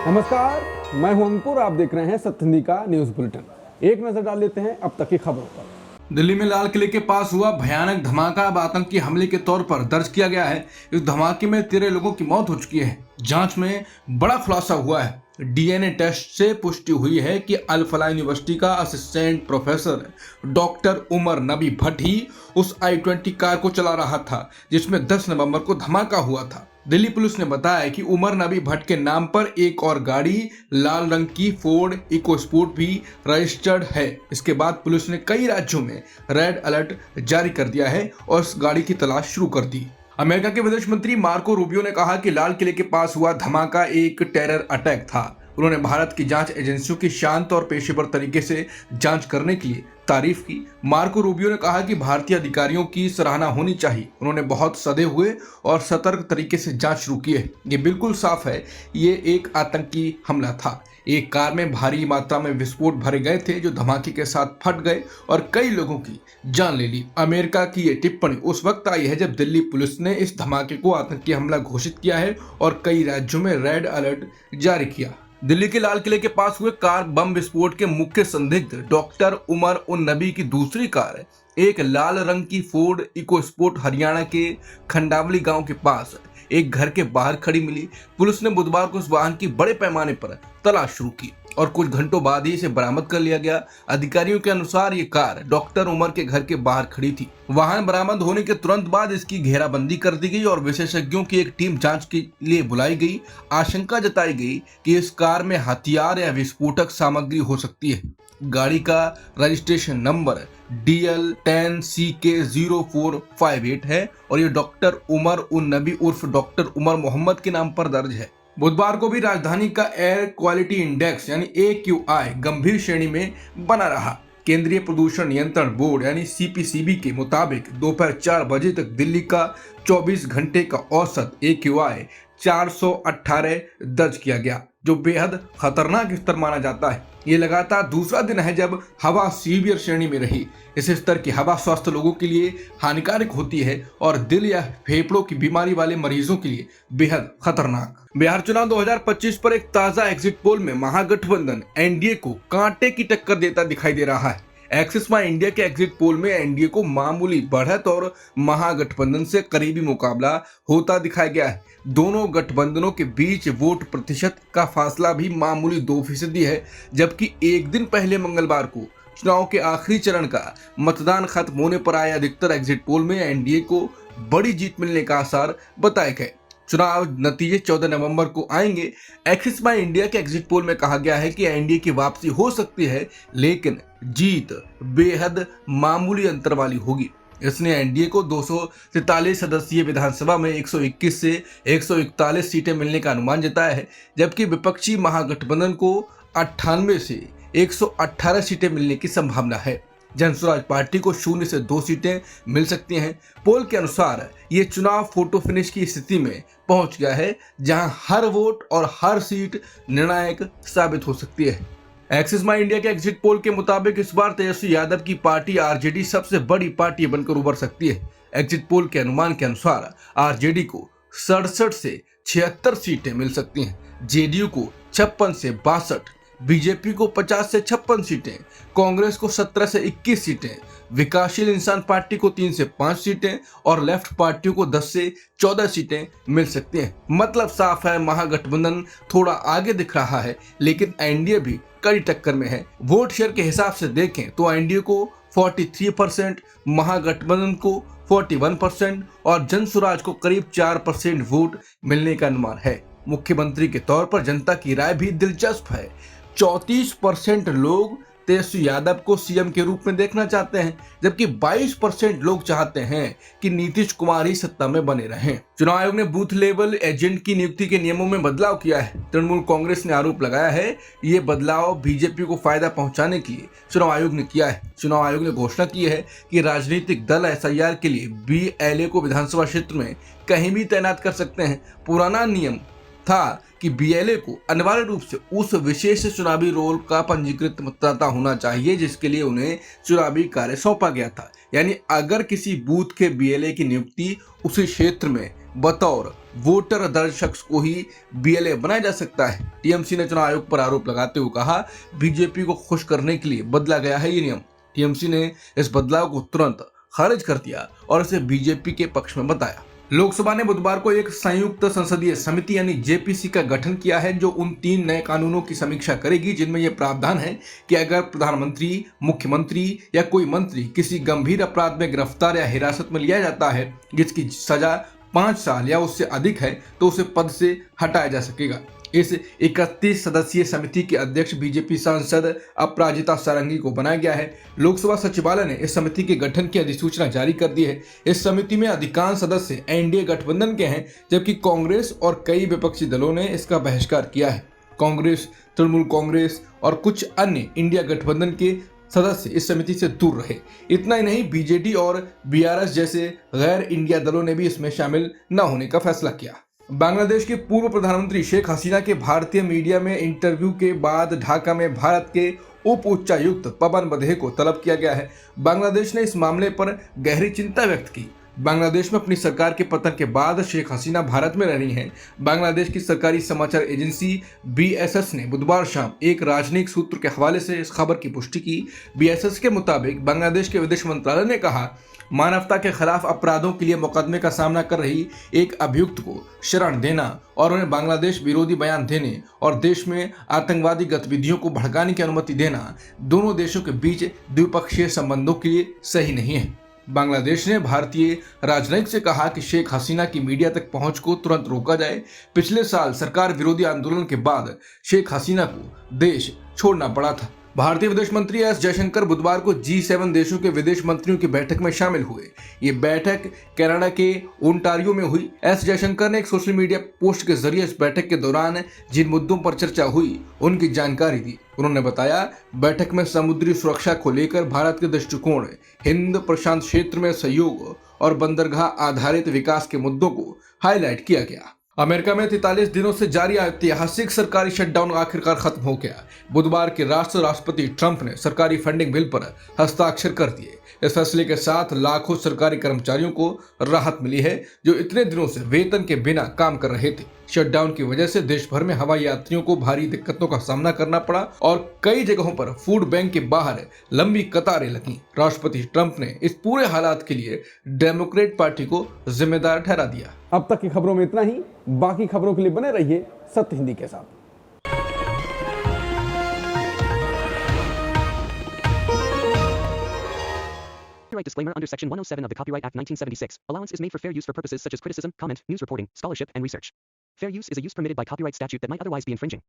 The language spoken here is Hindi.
नमस्कार, मैं हूं अंकुर। आप देख रहे हैं सत्यनिधि का न्यूज बुलेटिन। एक नजर डाल लेते हैं अब तक की खबरों पर। दिल्ली में लाल किले के पास हुआ भयानक धमाका अब आतंकी हमले के तौर पर दर्ज किया गया है। इस धमाके में 13 लोगों की मौत हो चुकी है। जांच में बड़ा खुलासा हुआ है। डीएनए टेस्ट से पुष्टि हुई है कि अल फलाह यूनिवर्सिटी का असिस्टेंट प्रोफेसर डॉक्टर उमर नबी भट्ट ही उस i-20 कार को चला रहा था जिसमें 10 नवंबर को धमाका हुआ था। दिल्ली पुलिस ने बताया कि उमर नबी भट्ट के नाम पर एक और गाड़ी लाल रंग की फोर्ड इको स्पोर्ट भी रजिस्टर्ड है। इसके बाद पुलिस ने कई राज्यों में रेड अलर्ट जारी कर दिया है और इस गाड़ी की तलाश शुरू कर दी। अमेरिका के विदेश मंत्री मार्को रूबियो ने कहा कि लाल किले के पास हुआ धमाका एक टेरर अटैक था। उन्होंने भारत की जांच एजेंसियों की शांत और पेशेवर तरीके से जांच करने के लिए तारीफ की। मार्को रूबियो ने कहा कि भारतीय अधिकारियों की सराहना होनी चाहिए। उन्होंने बहुत सधे हुए और सतर्क तरीके से जांच शुरू की है। ये बिल्कुल साफ है, ये एक आतंकी हमला था। एक कार में भारी मात्रा में विस्फोट भरे गए थे जो धमाके के साथ फट गए और कई लोगों की जान ले ली। अमेरिका की ये टिप्पणी उस वक्त आई है जब दिल्ली पुलिस ने इस धमाके को आतंकी हमला घोषित किया है और कई राज्यों में रेड अलर्ट जारी किया। दिल्ली के लाल किले के पास हुए कार बम विस्फोट के मुख्य संदिग्ध डॉक्टर उमर उन नबी की दूसरी कार एक लाल रंग की फोर्ड इको स्पोर्ट हरियाणा के खंडावली गांव के पास एक घर के बाहर खड़ी मिली। पुलिस ने बुधवार को इस वाहन की बड़े पैमाने पर तलाश शुरू की और कुछ घंटों बाद ही इसे बरामद कर लिया गया। अधिकारियों के अनुसार ये कार डॉक्टर उमर के घर के बाहर खड़ी थी। वाहन बरामद होने के तुरंत बाद इसकी घेराबंदी कर दी गई और विशेषज्ञों की एक टीम जांच के लिए बुलाई गई। आशंका जताई गई कि इस कार में हथियार या विस्फोटक सामग्री हो सकती है। गाड़ी का रजिस्ट्रेशन नंबर DL10CK0458 है और ये डॉक्टर उमर उन नबी उर्फ डॉक्टर उमर मोहम्मद के नाम पर दर्ज है। बुधवार को भी राजधानी का एयर क्वालिटी इंडेक्स यानी AQI गंभीर श्रेणी में बना रहा। केंद्रीय प्रदूषण नियंत्रण बोर्ड यानी CPCB के मुताबिक दोपहर 4 बजे तक दिल्ली का 24 घंटे का औसत AQI 418 दर्ज किया गया, जो बेहद खतरनाक स्तर माना जाता है। ये लगातार दूसरा दिन है जब हवा सीवियर श्रेणी में रही। इस स्तर की हवा स्वस्थ लोगों के लिए हानिकारक होती है और दिल या फेफड़ों की बीमारी वाले मरीजों के लिए बेहद खतरनाक। बिहार चुनाव 2025 पर एक ताजा एग्जिट पोल में महागठबंधन एनडीए को कांटे की टक्कर देता दिखाई दे रहा है। एक्सिस माई इंडिया के एग्जिट पोल में एनडीए को मामूली बढ़त और महागठबंधन से करीबी मुकाबला होता दिखाया गया है। दोनों गठबंधनों के बीच वोट प्रतिशत का फासला भी मामूली 2% है, जबकि एक दिन पहले मंगलवार को चुनाव के आखिरी चरण का मतदान खत्म होने पर आए अधिकतर एग्जिट पोल में एनडीए को बड़ी जीत मिलने का आसार बताए गए। चुनाव नतीजे 14 नवंबर को आएंगे। एक्सिस माई इंडिया के एग्जिट पोल में कहा गया है कि एनडीए की वापसी हो सकती है, लेकिन जीत बेहद मामूली अंतर वाली होगी। इसने एनडीए को 243 सदस्यीय विधानसभा में 121 से 141 सीटें मिलने का अनुमान जताया है, जबकि विपक्षी महागठबंधन को 98 से 118 सीटें मिलने की संभावना है। जनसुराज पार्टी को 0 से 2 सीटें मिल सकती हैं। पोल के अनुसार ये चुनाव फोटो फिनिश की स्थिति में पहुंच गया है, जहां हर वोट और हर सीट निर्णायक साबित हो सकती है। एक्सिस माई इंडिया के एग्जिट पोल के मुताबिक इस बार तेजस्वी यादव की पार्टी आरजेडी सबसे बड़ी पार्टी बनकर उभर सकती है। एग्जिट पोल के अनुमान के अनुसार आरजेडी को 67 से 76 सीटें मिल सकती हैं, जेडीयू को 56 से 62, बीजेपी को 50 से 56 सीटें, कांग्रेस को 17 से 21 सीटें, विकासशील इंसान पार्टी को 3 से 5 सीटें और लेफ्ट पार्टियों को 10 से 14 सीटें मिल सकती हैं। मतलब साफ है, महागठबंधन थोड़ा आगे दिख रहा है, लेकिन एनडीए भी कड़ी टक्कर में है। वोट शेयर के हिसाब से देखें तो एनडीए को 43%, महागठबंधन को 41% और जनसुराज को करीब 4% वोट मिलने का अनुमान है। मुख्यमंत्री के तौर पर जनता की राय भी दिलचस्प है। 34% लोग तेजस्वी यादव को सीएम के रूप में देखना चाहते हैं, जबकि 22% लोग चाहते हैं कि नीतीश कुमार ही सत्ता में बने रहें। चुनाव आयोग ने बूथ लेवल एजेंट की नियुक्ति के नियमों में बदलाव किया है। तृणमूल कांग्रेस ने आरोप लगाया है ये बदलाव बीजेपी को फायदा पहुंचाने के लिए चुनाव आयोग ने किया है। चुनाव आयोग ने घोषणा की है कि राजनीतिक दल एसआईआर के लिए बीएलए को विधानसभा क्षेत्र में कहीं भी तैनात कर सकते हैं। पुराना नियम था कि बीएलए को अनिवार्य रूप से उस विशेष चुनावी रोल का पंजीकृत मतदाता होना चाहिए जिसके लिए उन्हें चुनावी कार्य सौंपा गया था। यानी अगर किसी बूथ के बीएलए की नियुक्ति उसी क्षेत्र में बतौर वोटर दर्ज शख्स को ही बीएलए बनाया जा सकता है। टीएमसी ने चुनाव आयोग पर आरोप लगाते हुए कहा, बीजेपी को खुश करने के लिए बदला गया है ये नियम। टीएमसी ने इस बदलाव को तुरंत खारिज कर दिया और इसे बीजेपी के पक्ष में बताया। लोकसभा ने बुधवार को एक संयुक्त संसदीय समिति यानी जेपीसी का गठन किया है, जो उन 3 नए कानूनों की समीक्षा करेगी जिनमें यह प्रावधान है कि अगर प्रधानमंत्री, मुख्यमंत्री या कोई मंत्री किसी गंभीर अपराध में गिरफ्तार या हिरासत में लिया जाता है जिसकी सजा 5 साल या उससे अधिक है तो उसे पद से हटाया जा सकेगा। इस 31 सदस्यीय समिति के अध्यक्ष बीजेपी सांसद अपराजिता सारंगी को बनाया गया है। लोकसभा सचिवालय ने इस समिति के गठन की अधिसूचना जारी कर दी है। इस समिति में अधिकांश सदस्य एनडीए गठबंधन के हैं, जबकि कांग्रेस और कई विपक्षी दलों ने इसका बहिष्कार किया है। कांग्रेस, तृणमूल कांग्रेस और कुछ अन्य इंडिया गठबंधन के सदस्य इस समिति से दूर रहे। इतना ही नहीं, बीजेडी और बीआरएस जैसे गैर इंडिया दलों ने भी इसमें शामिल न होने का फैसला किया। बांग्लादेश के पूर्व प्रधानमंत्री शेख हसीना के भारतीय मीडिया में इंटरव्यू के बाद ढाका में भारत के उप उच्चायुक्त पवन बधे को तलब किया गया है। बांग्लादेश ने इस मामले पर गहरी चिंता व्यक्त की। बांग्लादेश में अपनी सरकार के पतन के बाद शेख हसीना भारत में रह रही हैं। बांग्लादेश की सरकारी समाचार एजेंसी बीएसएस ने बुधवार शाम एक राजनयिक सूत्र के हवाले से इस खबर की पुष्टि की। बीएसएस के मुताबिक बांग्लादेश के विदेश मंत्रालय ने कहा, मानवता के खिलाफ अपराधों के लिए मुकदमे का सामना कर रही एक अभियुक्त को शरण देना और उन्हें बांग्लादेश विरोधी बयान देने और देश में आतंकवादी गतिविधियों को भड़काने की अनुमति देना दोनों देशों के बीच द्विपक्षीय संबंधों के लिए सही नहीं है। बांग्लादेश ने भारतीय राजनयिक से कहा कि शेख हसीना की मीडिया तक पहुंच को तुरंत रोका जाए। पिछले साल सरकार विरोधी आंदोलन के बाद शेख हसीना को देश छोड़ना पड़ा था। भारतीय विदेश मंत्री एस जयशंकर बुधवार को G7 देशों के विदेश मंत्रियों की बैठक में शामिल हुए। ये बैठक कनाडा के ओंटारियो में हुई। एस जयशंकर ने एक सोशल मीडिया पोस्ट के जरिए इस बैठक के दौरान जिन मुद्दों पर चर्चा हुई उनकी जानकारी दी। उन्होंने बताया, बैठक में समुद्री सुरक्षा को लेकर भारत के दृष्टिकोण, हिंद प्रशांत क्षेत्र में सहयोग और बंदरगाह आधारित विकास के मुद्दों को हाईलाइट किया गया। अमेरिका में 43 दिनों से जारी ऐतिहासिक सरकारी शटडाउन आखिरकार खत्म हो गया। बुधवार के राष्ट्रपति ट्रंप ने सरकारी फंडिंग बिल पर हस्ताक्षर कर दिए। इस फैसले के साथ लाखों सरकारी कर्मचारियों को राहत मिली है जो इतने दिनों से वेतन के बिना काम कर रहे थे। शटडाउन की वजह से देश भर में हवाई यात्रियों को भारी दिक्कतों का सामना करना पड़ा और कई जगहों पर फूड बैंक के बाहर लंबी कतारें लगी। राष्ट्रपति ट्रंप ने इस पूरे हालात के लिए डेमोक्रेट पार्टी को जिम्मेदार ठहरा दिया। अब तक की खबरों में इतना ही। बाकी खबरों के लिए बने रहिए सत्य हिंदी के साथ। Copyright disclaimer under Section 107 of the Copyright Act 1976. Allowance is made for fair use for purposes such as criticism, comment, news reporting, scholarship, and research. Fair use is a use permitted by copyright statute that might otherwise be infringing.